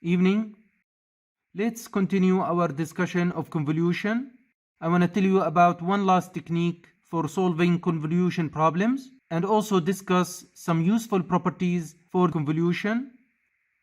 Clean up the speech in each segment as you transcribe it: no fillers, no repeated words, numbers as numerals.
Evening. Let's continue our discussion of convolution. I want to tell you about one last technique for solving convolution problems and also discuss some useful properties for convolution.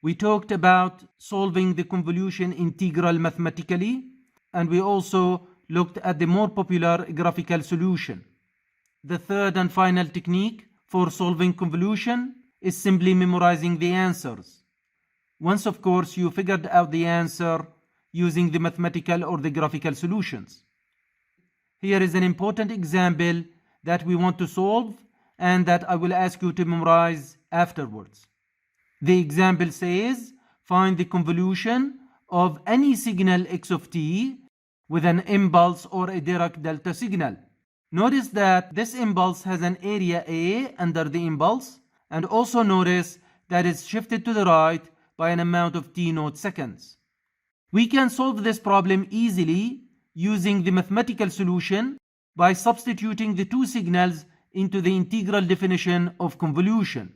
We talked about solving the convolution integral mathematically, and we also looked at the more popular graphical solution. The third and final technique for solving convolution is simply memorizing the answers. Once, of course, you figured out the answer using the mathematical or the graphical solutions. Here is an important example that we want to solve and that I will ask you to memorize afterwards. The example says, find the convolution of any signal x of t with an impulse or a Dirac delta signal. Notice that this impulse has an area A under the impulse, and also notice that it's shifted to the right by an amount of t0 seconds. We can solve this problem easily using the mathematical solution by substituting the two signals into the integral definition of convolution.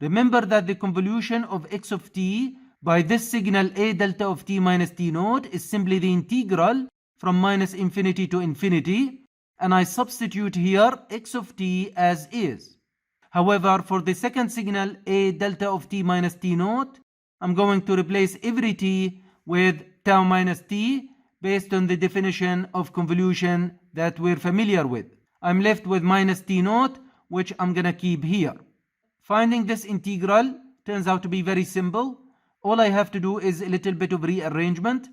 Remember that the convolution of x of t by this signal a delta of t minus t0 is simply the integral from minus infinity to infinity, and I substitute here x of t as is. However, for the second signal a delta of t minus t0, I'm going to replace every t with tau minus t based on the definition of convolution that we're familiar with. I'm left with minus t0, which I'm going to keep here. Finding this integral turns out to be very simple. All I have to do is a little bit of rearrangement.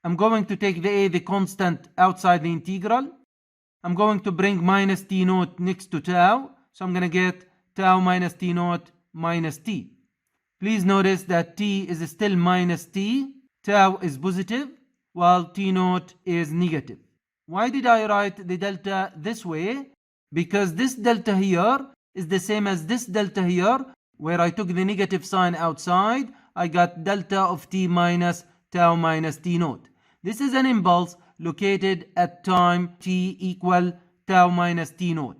I'm going to take the a, the constant, outside the integral. I'm going to bring minus t0 next to tau. So I'm going to get tau minus t0 minus t. Please notice that t is still minus t, tau is positive, while t0 is negative. Why did I write the delta this way? Because this delta here is the same as this delta here, where I took the negative sign outside. I got delta of t minus tau minus t0. This is an impulse located at time t equal tau minus t0.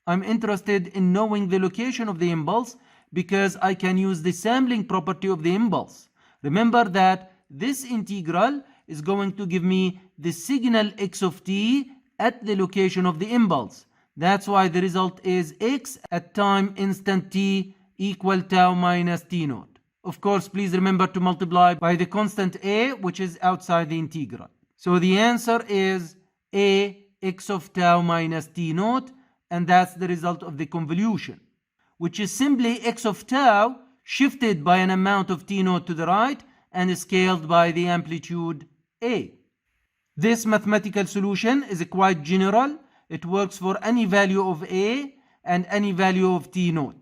I'm interested in knowing the location of the impulse because I can use the sampling property of the impulse. Remember that this integral is going to give me the signal x of t at the location of the impulse. That's why the result is x at time instant t equal tau minus t0. Of course, please remember to multiply by the constant a, which is outside the integral. So the answer is a x of tau minus t0, and that's the result of the convolution, which is simply x of tau shifted by an amount of t0 to the right and scaled by the amplitude a. This mathematical solution is quite general. It works for any value of a and any value of t0.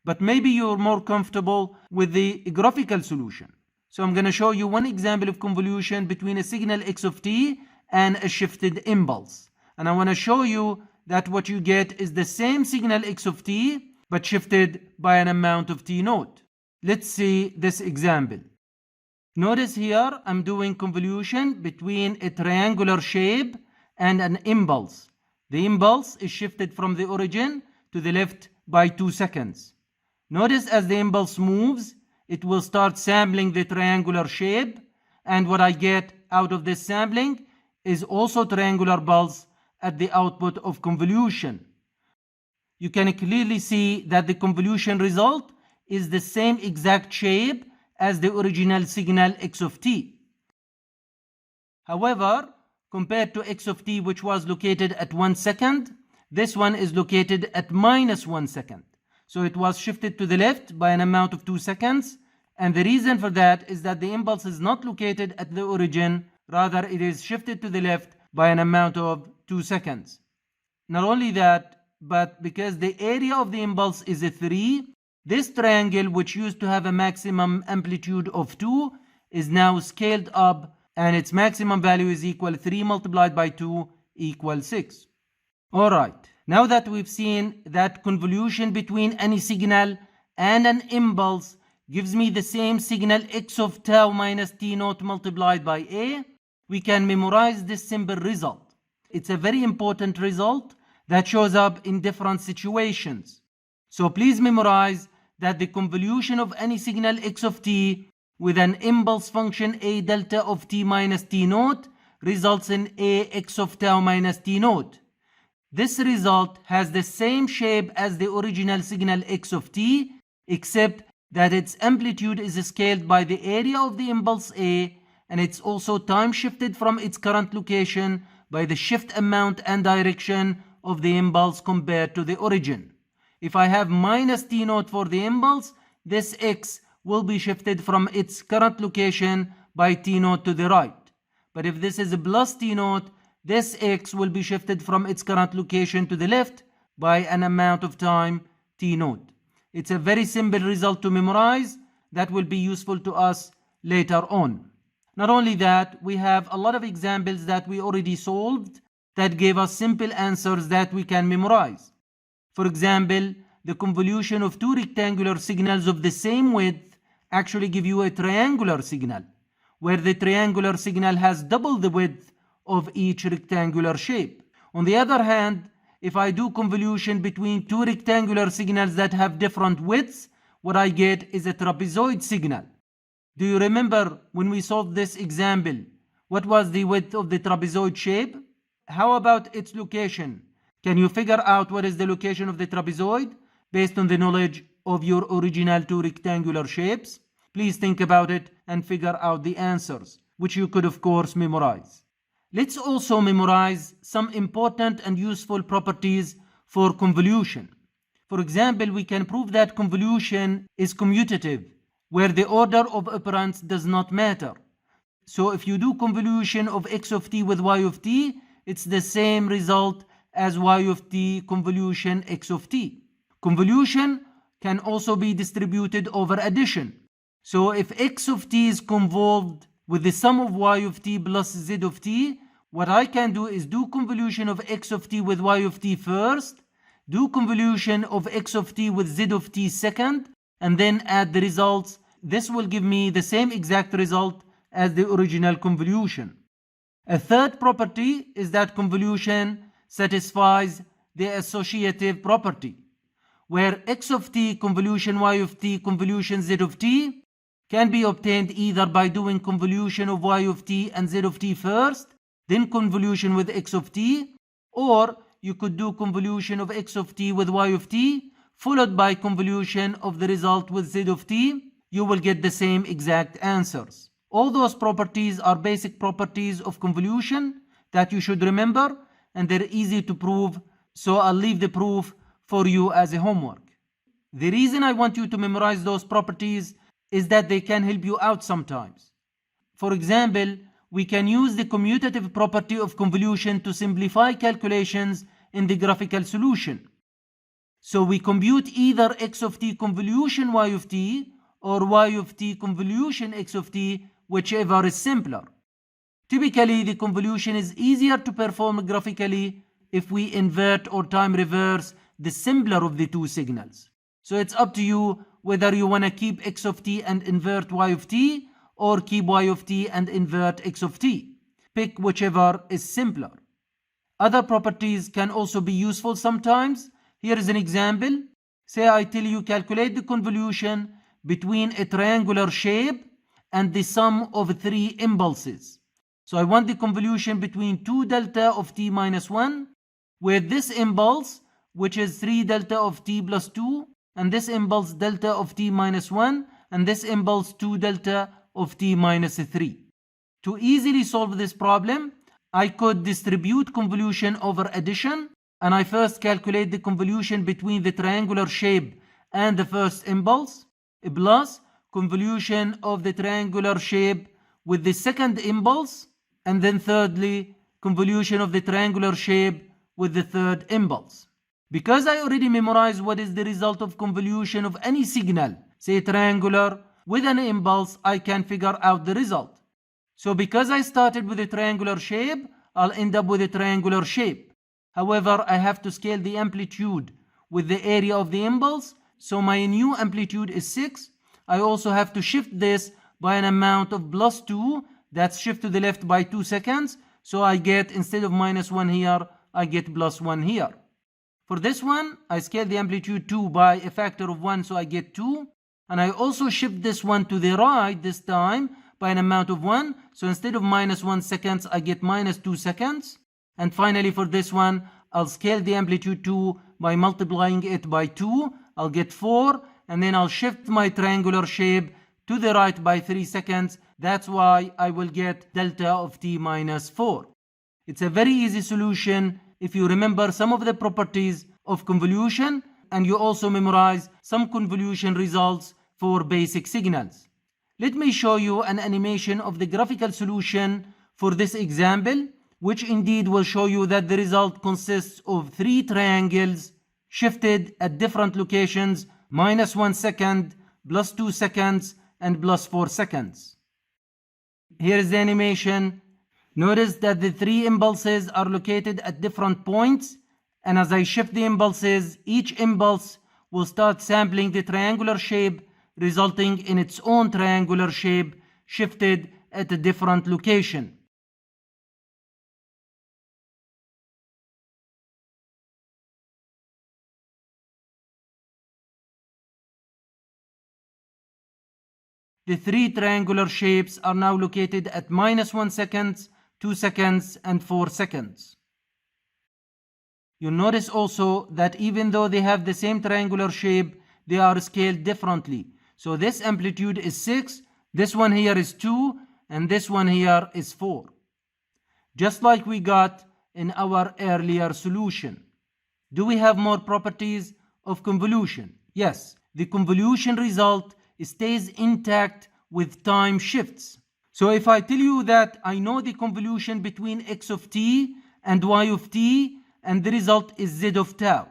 But maybe you're more comfortable with the graphical solution. So I'm going to show you one example of convolution between a signal x of t and a shifted impulse. And I want to show you that what you get is the same signal x of t, but shifted by an amount of t0. Let's see this example. Notice here I'm doing convolution between a triangular shape and an impulse. The impulse is shifted from the origin to the left by 2 seconds. Notice as the impulse moves, it will start sampling the triangular shape, and what I get out of this sampling is also triangular pulse at the output of convolution. You can clearly see that the convolution result is the same exact shape as the original signal x of t. However, compared to x of t, which was located at 1 second, this one is located at minus 1 second. So it was shifted to the left by an amount of 2 seconds. And the reason for that is that the impulse is not located at the origin, rather it is shifted to the left by an amount of 2 seconds. Not only that, but because the area of the impulse is a 3, this triangle, which used to have a maximum amplitude of 2, is now scaled up, and its maximum value is equal 3 multiplied by 2 equals 6. Alright, now that we've seen that convolution between any signal and an impulse gives me the same signal x of tau minus t0 multiplied by a, we can memorize this simple result. It's a very important result that shows up in different situations. So please memorize that the convolution of any signal x of t with an impulse function a delta of t minus t naught results in a x of tau minus t naught. This result has the same shape as the original signal x of t, except that its amplitude is scaled by the area of the impulse a, and it's also time shifted from its current location by the shift amount and direction of the impulse compared to the origin. If I have minus t naught for the impulse, this x will be shifted from its current location by t naught to the right. But if this is plus t naught, this x will be shifted from its current location to the left by an amount of time t naught. It's a very simple result to memorize that will be useful to us later on. Not only that, we have a lot of examples that we already solved that gave us simple answers that we can memorize. For example, the convolution of two rectangular signals of the same width actually give you a triangular signal, where the triangular signal has double the width of each rectangular shape. On the other hand, if I do convolution between two rectangular signals that have different widths, what I get is a trapezoid signal. Do you remember when we solved this example, what was the width of the trapezoid shape? How about its location? Can you figure out what is the location of the trapezoid based on the knowledge of your original two rectangular shapes? Please think about it and figure out the answers, which you could of course memorize. Let's also memorize some important and useful properties for convolution. For example, we can prove that convolution is commutative, where the order of operands does not matter. So if you do convolution of x of t with y of t, it's the same result as y of t convolution x of t. Convolution can also be distributed over addition. So if x of t is convolved with the sum of y of t plus z of t, what I can do is do convolution of x of t with y of t first, do convolution of x of t with z of t second, and then add the results. This will give me the same exact result as the original convolution. A third property is that convolution satisfies the associative property, where x of t convolution y of t convolution z of t can be obtained either by doing convolution of y of t and z of t first, then convolution with x of t, or you could do convolution of x of t with y of t, followed by convolution of the result with z of t. You will get the same exact answers. All those properties are basic properties of convolution that you should remember, and they're easy to prove, so I'll leave the proof for you as a homework. The reason I want you to memorize those properties is that they can help you out sometimes. For example, we can use the commutative property of convolution to simplify calculations in the graphical solution. So we compute either x of t convolution y of t or y of t convolution x of t, whichever is simpler. Typically, the convolution is easier to perform graphically if we invert or time reverse the simpler of the two signals. So it's up to you whether you want to keep x of t and invert y of t, or keep y of t and invert x of t. Pick whichever is simpler. Other properties can also be useful sometimes. Here is an example. Say I tell you calculate the convolution between a triangular shape and the sum of three impulses. So I want the convolution between 2 delta of t minus 1, where this impulse, which is 3 delta of t plus 2, and this impulse delta of t minus 1, and this impulse 2 delta of t minus 3. To easily solve this problem, I could distribute convolution over addition, and I first calculate the convolution between the triangular shape and the first impulse, plus convolution of the triangular shape with the second impulse, and then thirdly, convolution of the triangular shape with the third impulse. Because I already memorized what is the result of convolution of any signal, say triangular, with an impulse, I can figure out the result. So because I started with a triangular shape, I'll end up with a triangular shape. However, I have to scale the amplitude with the area of the impulse, so my new amplitude is 6. I also have to shift this by an amount of plus 2, that's shift to the left by 2 seconds, so I get, instead of minus 1 here, I get plus 1 here. For this one, I scale the amplitude 2 by a factor of 1, so I get 2. and I also shift this one to the right this time by an amount of 1. So instead of -1 seconds, I get -2 seconds. And finally for this one, I'll scale the amplitude 2 by multiplying it by 2. I'll get 4, and then I'll shift my triangular shape to the right by 3 seconds. That's why I will get delta of t minus 4. It's a very easy solution if you remember some of the properties of convolution and you also memorize some convolution results for basic signals. Let me show you an animation of the graphical solution for this example, which indeed will show you that the result consists of 3 triangles shifted at different locations, -1 second, +2 seconds, and +4 seconds. Here is the animation. Notice that the 3 impulses are located at different points, and as I shift the impulses, each impulse will start sampling the triangular shape, resulting in its own triangular shape shifted at a different location. The 3 triangular shapes are now located at -1 seconds, 2 seconds, and 4 seconds. You'll notice also that even though they have the same triangular shape, they are scaled differently. So this amplitude is 6, this one here is 2, and this one here is 4. Just like we got in our earlier solution. Do we have more properties of convolution? Yes, the convolution result stays intact with time shifts. So if I tell you that I know the convolution between x of t and y of t, and the result is z of tau,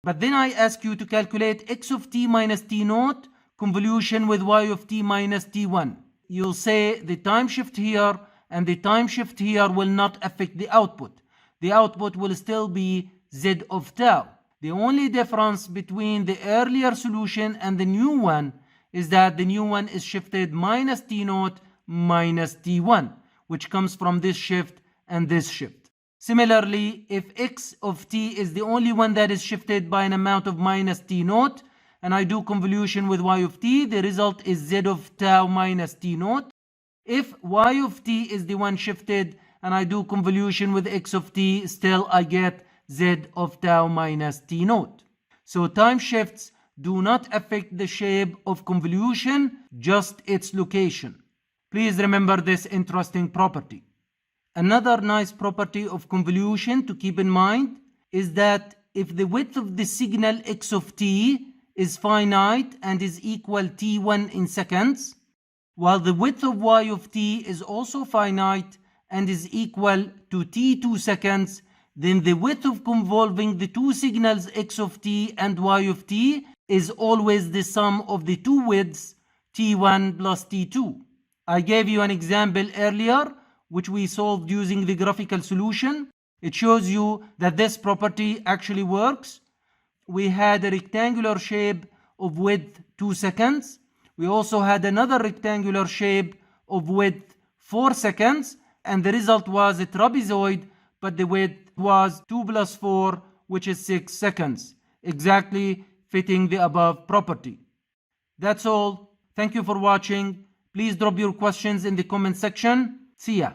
but then I ask you to calculate x of t minus t naught convolution with y of t minus t1, you'll say the time shift here and the time shift here will not affect the output. The output will still be z of tau. The only difference between the earlier solution and the new one is that the new one is shifted minus t naught minus t1, which comes from this shift and this shift. Similarly, if x of t is the only one that is shifted by an amount of minus t naught, and I do convolution with y of t, the result is z of tau minus t naught. If y of t is the one shifted and I do convolution with x of t, still I get z of tau minus t naught. So time shifts do not affect the shape of convolution, just its location. Please remember this interesting property. Another nice property of convolution to keep in mind is that if the width of the signal x of t is finite and is equal t1 in seconds, while the width of y of t is also finite and is equal to t2 seconds, then the width of convolving the two signals x of t and y of t is always the sum of the two widths t1 plus t2. I gave you an example earlier which we solved using the graphical solution. It shows you that this property actually works. We had a rectangular shape of width 2 seconds. We also had another rectangular shape of width 4 seconds, and the result was a trapezoid, but the width was 2 plus 4, which is 6 seconds, exactly fitting the above property. That's all. Thank you for watching. Please drop your questions in the comment section. See ya.